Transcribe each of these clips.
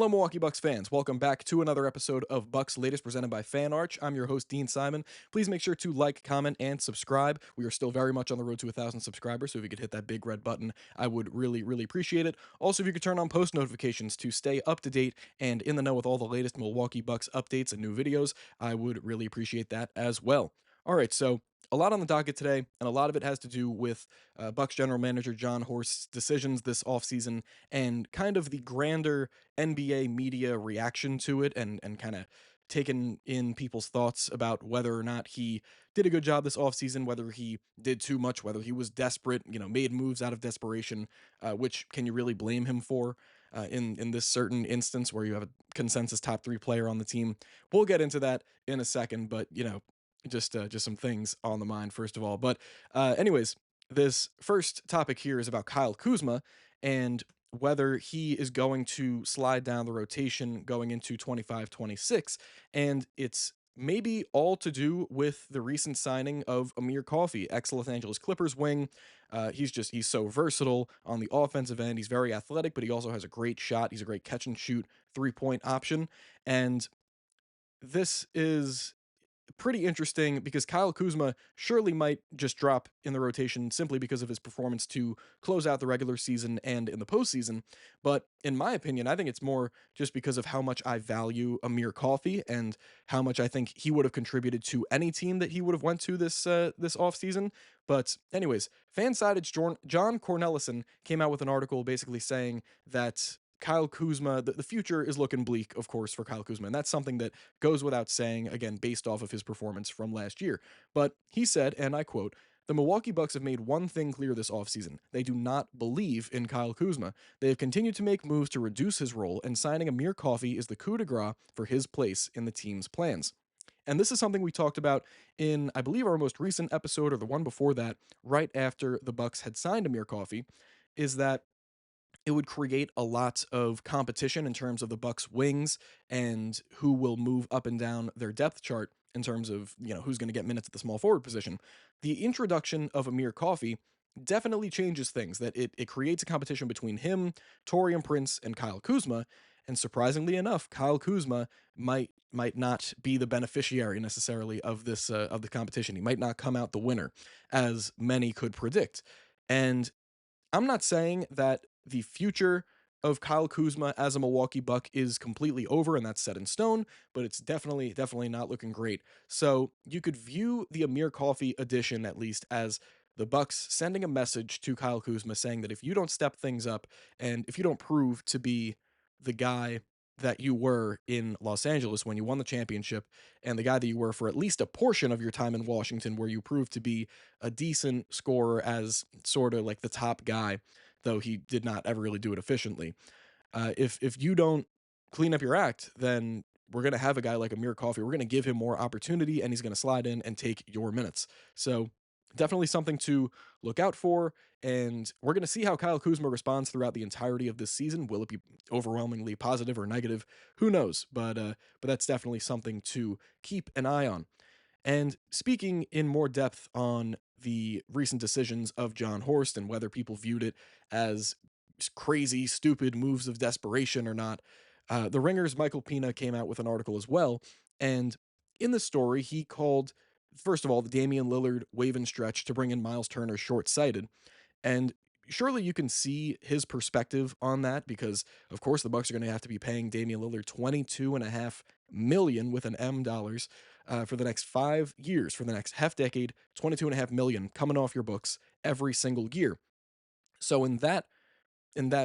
Hello, Milwaukee Bucks fans. Welcome back to another episode of Bucks Latest presented by Fan Arch. I'm your host, Dean Simon. Please make sure to like, comment, and subscribe. We are still very much on the road to 1,000 subscribers, so if you could hit that big red button, I would really appreciate it. Also, if you could turn on post notifications to stay up to date and in the know with all the latest Milwaukee Bucks updates and new videos, I would really appreciate that as well. All right, so a lot on the docket today, and a lot of it has to do with Bucks general manager John Horst's decisions this offseason and kind of the grander NBA media reaction to it and kind of taken in people's thoughts about whether or not he did a good job this offseason, whether he did too much, whether he was desperate, made moves out of desperation, which can you really blame him for in this certain instance where you have a consensus top three player on the team? We'll get into that in a second, but just some things on the mind first of all. But anyways, this first topic here is about Kyle Kuzma and whether he is going to slide down the rotation going into 25-26, and it's maybe all to do with the recent signing of Amir Coffey, ex-Los Angeles Clippers wing. He's so versatile on the offensive end. He's very athletic, but he also has a great shot. He's a great catch and shoot 3-point option, and this is pretty interesting because Kyle Kuzma surely might just drop in the rotation simply because of his performance to close out the regular season and in the postseason. But in my opinion, I think it's more just because of how much I value Amir Coffey and how much I think he would have contributed to any team that he would have went to this offseason. But anyways, FanSided's John Cornelison came out with an article basically saying that Kyle Kuzma, the future is looking bleak, of course, for Kyle Kuzma. And that's something that goes without saying, again, based off of his performance from last year. But he said, and I quote, "The Milwaukee Bucks have made one thing clear this offseason. They do not believe in Kyle Kuzma. They have continued to make moves to reduce his role, and signing Amir Coffey is the coup de grace for his place in the team's plans." And this is something we talked about in, I believe, our most recent episode or the one before that, right after the Bucks had signed Amir Coffey, is that it would create a lot of competition in terms of the Bucks wings and who will move up and down their depth chart in terms of, who's going to get minutes at the small forward position. The introduction of Amir Coffey definitely changes things, that it creates a competition between him, Torian Prince, and Kyle Kuzma. And surprisingly enough, Kyle Kuzma might not be the beneficiary necessarily of this of the competition. He might not come out the winner, as many could predict. And I'm not saying that the future of Kyle Kuzma as a Milwaukee Buck is completely over and that's set in stone, but it's definitely not looking great. So you could view the Amir Coffey addition at least as the Bucks sending a message to Kyle Kuzma saying that if you don't step things up and if you don't prove to be the guy that you were in Los Angeles when you won the championship and the guy that you were for at least a portion of your time in Washington where you proved to be a decent scorer as sort of like the top guy, though he did not ever really do it efficiently. If you don't clean up your act, then we're going to have a guy like Amir Coffey. We're going to give him more opportunity and he's going to slide in and take your minutes. So definitely something to look out for. And we're going to see how Kyle Kuzma responds throughout the entirety of this season. Will it be overwhelmingly positive or negative? Who knows? But that's definitely something to keep an eye on. And speaking in more depth on the recent decisions of John Horst and whether people viewed it as crazy, stupid moves of desperation or not, the Ringer's Michael Pina came out with an article as well. And in the story, he called, first of all, the Damian Lillard wave and stretch to bring in Miles Turner short sighted. And surely you can see his perspective on that because, of course, the Bucks are going to have to be paying Damian Lillard 22.5 million with an M dollars for the next 5 years, for the next half decade, 22.5 million coming off your books every single year. So in that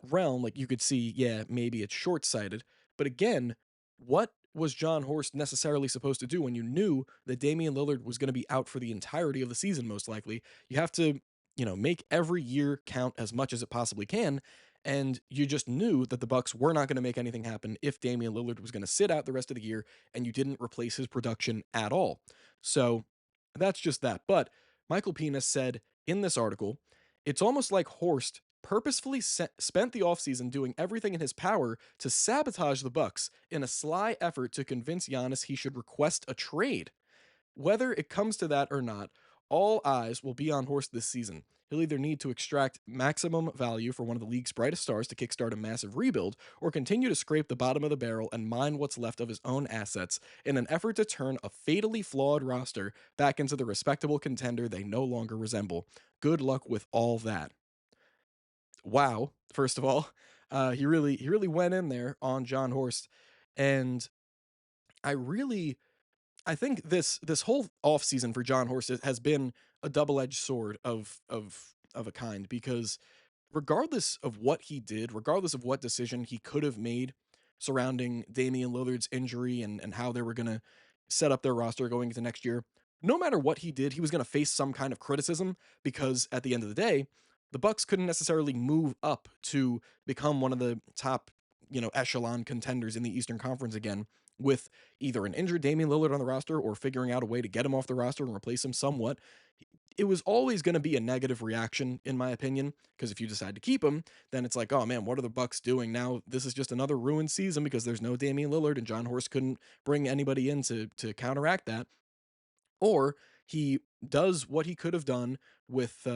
realm, like you could see, yeah, maybe it's short sighted. But again, what was John Horst necessarily supposed to do when you knew that Damian Lillard was going to be out for the entirety of the season, most likely? You have to, make every year count as much as it possibly can. And you just knew that the Bucks were not going to make anything happen if Damian Lillard was going to sit out the rest of the year and you didn't replace his production at all. So that's just that. But Michael Pena said in this article, it's almost like Horst purposefully spent the offseason doing everything in his power to sabotage the Bucks in a sly effort to convince Giannis he should request a trade. Whether it comes to that or not, All eyes will be on Horst this season. He'll either need to extract maximum value for one of the league's brightest stars to kickstart a massive rebuild, or continue to scrape the bottom of the barrel and mine what's left of his own assets in an effort to turn a fatally flawed roster back into the respectable contender they no longer resemble. Good luck with all that. Wow, first of all, he really went in there on John Horst, and I really I think this whole offseason for John Horst has been a double-edged sword of a kind, because regardless of what he did, regardless of what decision he could have made surrounding Damian Lillard's injury and how they were going to set up their roster going into next year, no matter what he did, he was going to face some kind of criticism, because at the end of the day, the Bucks couldn't necessarily move up to become one of the top, echelon contenders in the Eastern Conference again with either an injured Damian Lillard on the roster or figuring out a way to get him off the roster and replace him somewhat. It was always going to be a negative reaction, in my opinion, because if you decide to keep him, then it's like, oh man, what are the Bucks doing now? This is just another ruined season because there's no Damian Lillard and John Horst couldn't bring anybody in to counteract that. Or he does what he could have done with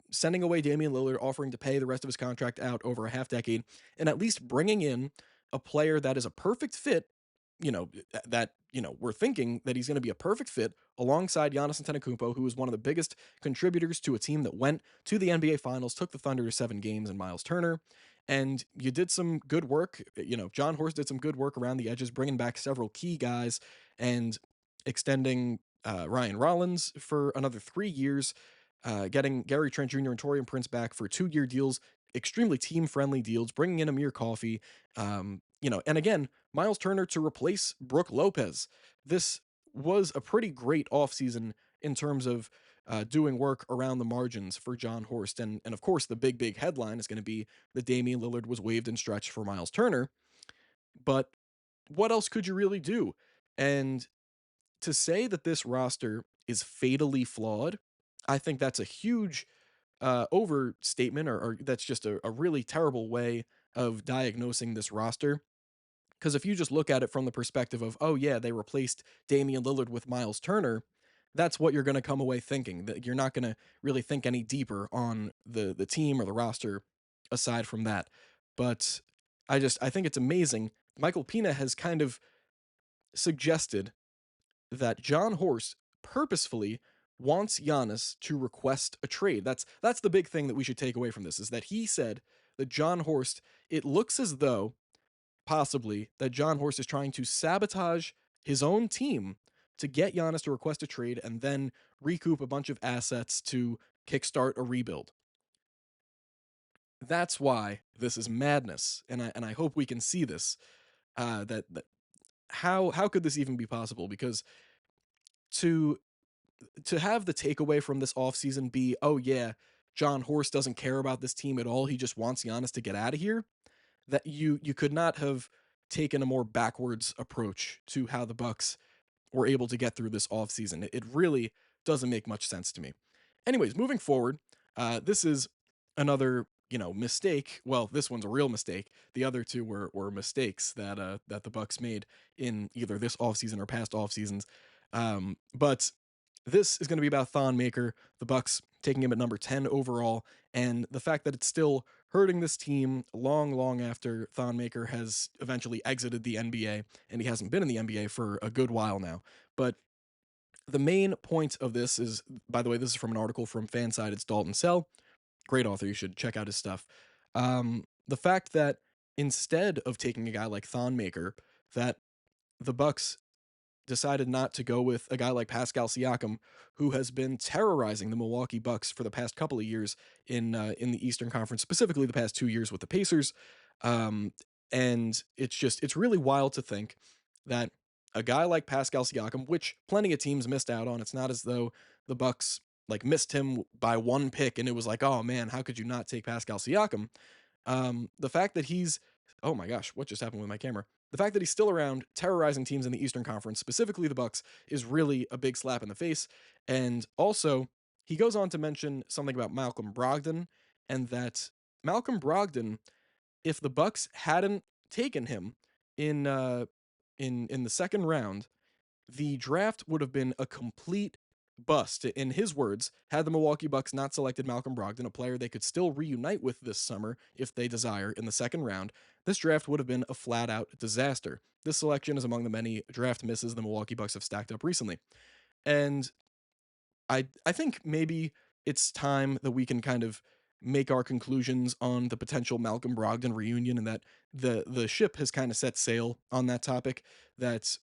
sending away Damian Lillard, offering to pay the rest of his contract out over a half decade, and at least bringing in a player that is a perfect fit. We're thinking that he's going to be a perfect fit alongside Giannis Antetokounmpo, who was one of the biggest contributors to a team that went to the NBA Finals, took the Thunder to 7 games, and Miles Turner. And you did some good work. John Horst did some good work around the edges, bringing back several key guys and extending Ryan Rollins for another 3 years, getting Gary Trent Jr. and Torian Prince back for 2-year deals, extremely team friendly deals, bringing in Amir Coffey, and again, Miles Turner to replace Brooke Lopez. This was a pretty great offseason in terms of doing work around the margins for John Horst. And of course, the big headline is going to be that Damian Lillard was waived and stretched for Miles Turner. But what else could you really do? And to say that this roster is fatally flawed, I think that's a huge overstatement, or that's just a really terrible way of diagnosing this roster. Because if you just look at it from the perspective of, oh yeah, they replaced Damian Lillard with Miles Turner, that's what you're going to come away thinking. That you're not going to really think any deeper on the team or the roster aside from that. But I think it's amazing. Michael Pina has kind of suggested that John Horst purposefully wants Giannis to request a trade. That's the big thing that we should take away from this, is that he said that John Horst, it looks as though possibly that John Horst is trying to sabotage his own team to get Giannis to request a trade and then recoup a bunch of assets to kickstart a rebuild. That's why this is madness, and I hope we can see this. That how could this even be possible? Because to to have the takeaway from this offseason be, oh yeah, John Horst doesn't care about this team at all. He just wants Giannis to get out of here. That you could not have taken a more backwards approach to how the Bucks were able to get through this offseason. It really doesn't make much sense to me. Anyways, moving forward, this is another mistake. Well, this one's a real mistake. The other two were mistakes that the Bucks made in either this offseason or past off seasons. But this is going to be about Thawn Maker, the Bucks taking him at number 10 overall, and the fact that it's still hurting this team long after Thawn Maker has eventually exited the NBA, and he hasn't been in the NBA for a good while now. But the main point of this is, by the way, this is from an article from Fanside. It's Dalton Sell, great author. You should check out his stuff. The fact that instead of taking a guy like Thawn Maker, that the Bucks decided not to go with a guy like Pascal Siakam, who has been terrorizing the Milwaukee Bucks for the past couple of years in the Eastern Conference, specifically the past 2 years with the Pacers. Um, and it's really wild to think that a guy like Pascal Siakam, which plenty of teams missed out on, it's not as though the Bucks like missed him by one pick and it was like, oh man, how could you not take Pascal Siakam? The fact that he's Oh my gosh, what just happened with my camera? The fact that he's still around terrorizing teams in the Eastern Conference, specifically the Bucks, is really a big slap in the face. And also, he goes on to mention something about Malcolm Brogdon, and that Malcolm Brogdon, if the Bucks hadn't taken him in in the second round, the draft would have been a complete bust. In his words, had the Milwaukee Bucks not selected Malcolm Brogdon, a player they could still reunite with this summer if they desire in the second round, this draft would have been a flat out disaster. This selection is among the many draft misses the Milwaukee Bucks have stacked up recently. And I think maybe it's time that we can kind of make our conclusions on the potential Malcolm Brogdon reunion, and that the ship has kind of set sail on that topic. That,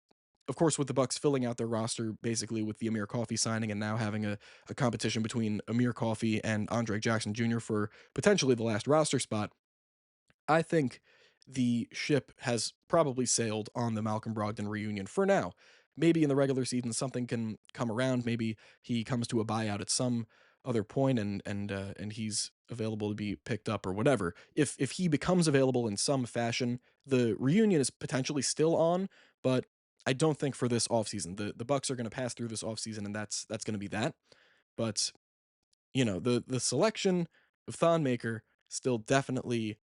of course, with the Bucks filling out their roster basically with the Amir Coffey signing, and now having a competition between Amir Coffey and Andre Jackson Jr. for potentially the last roster spot, I think the ship has probably sailed on the Malcolm Brogdon reunion for now. Maybe in the regular season something can come around. Maybe he comes to a buyout at some other point, and he's available to be picked up or whatever. If he becomes available in some fashion, the reunion is potentially still on, but I don't think for this offseason. The Bucks are going to pass through this offseason, and that's going to be that. But the selection of Thawn Maker still definitely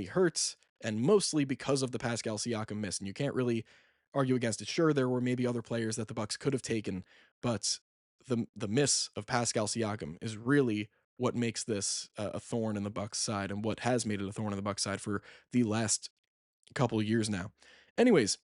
hurts, and mostly because of the Pascal Siakam miss. And you can't really argue against it. Sure, there were maybe other players that the Bucks could have taken, but the miss of Pascal Siakam is really what makes this a thorn in the Bucks side, and what has made it a thorn in the Bucks side for the last couple of years now. Anyways,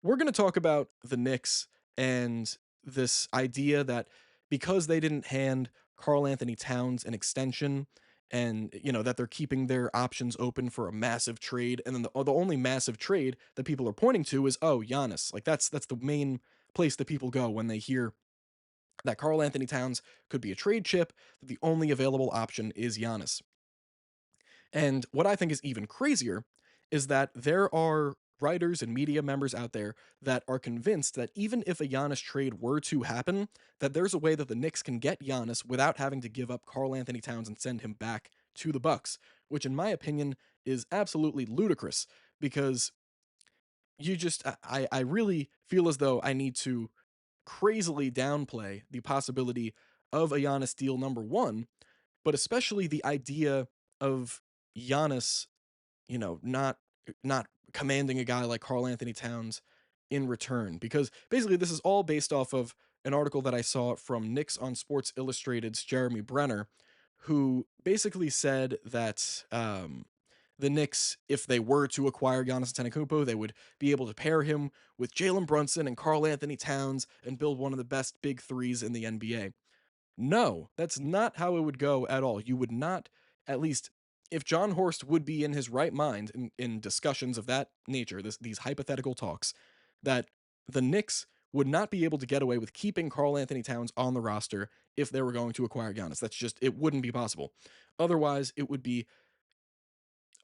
we're going to talk about the Knicks and this idea that because they didn't hand Carl Anthony Towns an extension, and that they're keeping their options open for a massive trade, and then the only massive trade that people are pointing to is, oh, Giannis. Like that's the main place that people go when they hear that Carl Anthony Towns could be a trade chip, that the only available option is Giannis. And what I think is even crazier is that there are writers and media members out there that are convinced that even if a Giannis trade were to happen, that there's a way that the Knicks can get Giannis without having to give up Carl Anthony Towns and send him back to the Bucks, which in my opinion is absolutely ludicrous, because I really feel as though I need to crazily downplay the possibility of a Giannis deal, number one, but especially the idea of Giannis, not commanding a guy like Carl Anthony Towns in return, because basically this is all based off of an article that I saw from Knicks on Sports Illustrated's Jeremy Brenner, who basically said that the Knicks, if they were to acquire Giannis Antetokounmpo, they would be able to pair him with Jalen Brunson and Carl Anthony Towns and build one of the best big threes in the NBA. No, that's not how it would go at all. You would not, at least if John Horst would be in his right mind in discussions of that nature, these hypothetical talks, that the Knicks would not be able to get away with keeping Carl Anthony Towns on the roster if they were going to acquire Giannis. That's just, it wouldn't be possible. Otherwise, it would be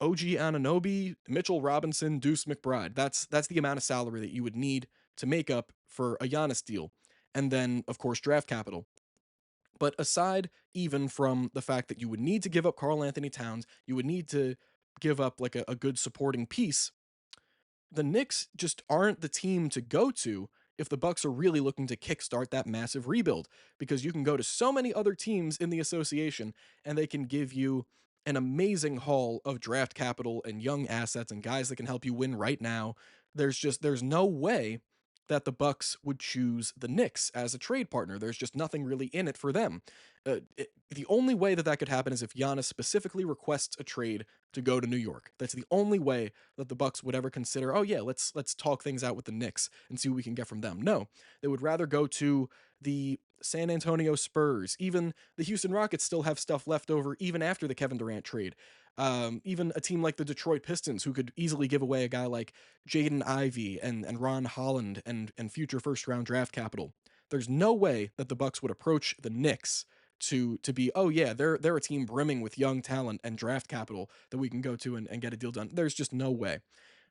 OG Anunoby, Mitchell Robinson, Deuce McBride. That's the amount of salary that you would need to make up for a Giannis deal. And then, of course, draft capital. But aside even from the fact that you would need to give up Carl Anthony Towns, you would need to give up like a good supporting piece, the Knicks just aren't the team to go to if the Bucks are really looking to kickstart that massive rebuild, because you can go to so many other teams in the association and they can give you an amazing haul of draft capital and young assets and guys that can help you win right now. There's no way that the Bucks would choose the Knicks as a trade partner. There's just nothing really in it for them. The only way that could happen is if Giannis specifically requests a trade to go to New York. That's the only way that the Bucks would ever consider, oh yeah, let's talk things out with the Knicks and see what we can get from them. No, they would rather go to the San Antonio Spurs. Even the Houston Rockets still have stuff left over even after the Kevin Durant trade. Even a team like the Detroit Pistons, who could easily give away a guy like Jaden Ivey and Ron Holland and future first round draft capital. There's no way that the Bucks would approach the Knicks to be, oh yeah, they're a team brimming with young talent and draft capital that we can go to and get a deal done. There's just no way.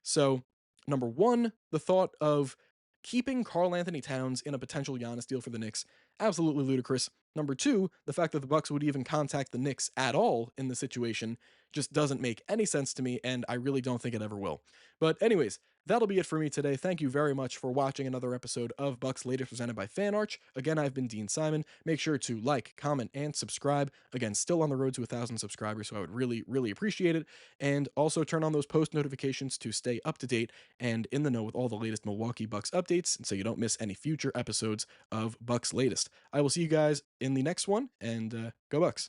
So, number one, the thought of keeping Carl Anthony Towns in a potential Giannis deal for the Knicks, absolutely ludicrous. Number two, the fact that the Bucks would even contact the Knicks at all in the situation just doesn't make any sense to me, and I really don't think it ever will. But anyways, That'll be it for me today. Thank you very much for watching another episode of Bucks Latest presented by Fan Arch. Again, I've been Dean Simon. Make sure to like, comment, and subscribe. Again, still on the road to 1,000 subscribers, so I would really, really appreciate it. And also turn on those post notifications to stay up to date and in the know with all the latest Milwaukee Bucks updates, and so you don't miss any future episodes of Bucks Latest. I will see you guys in the next one, and go Bucks.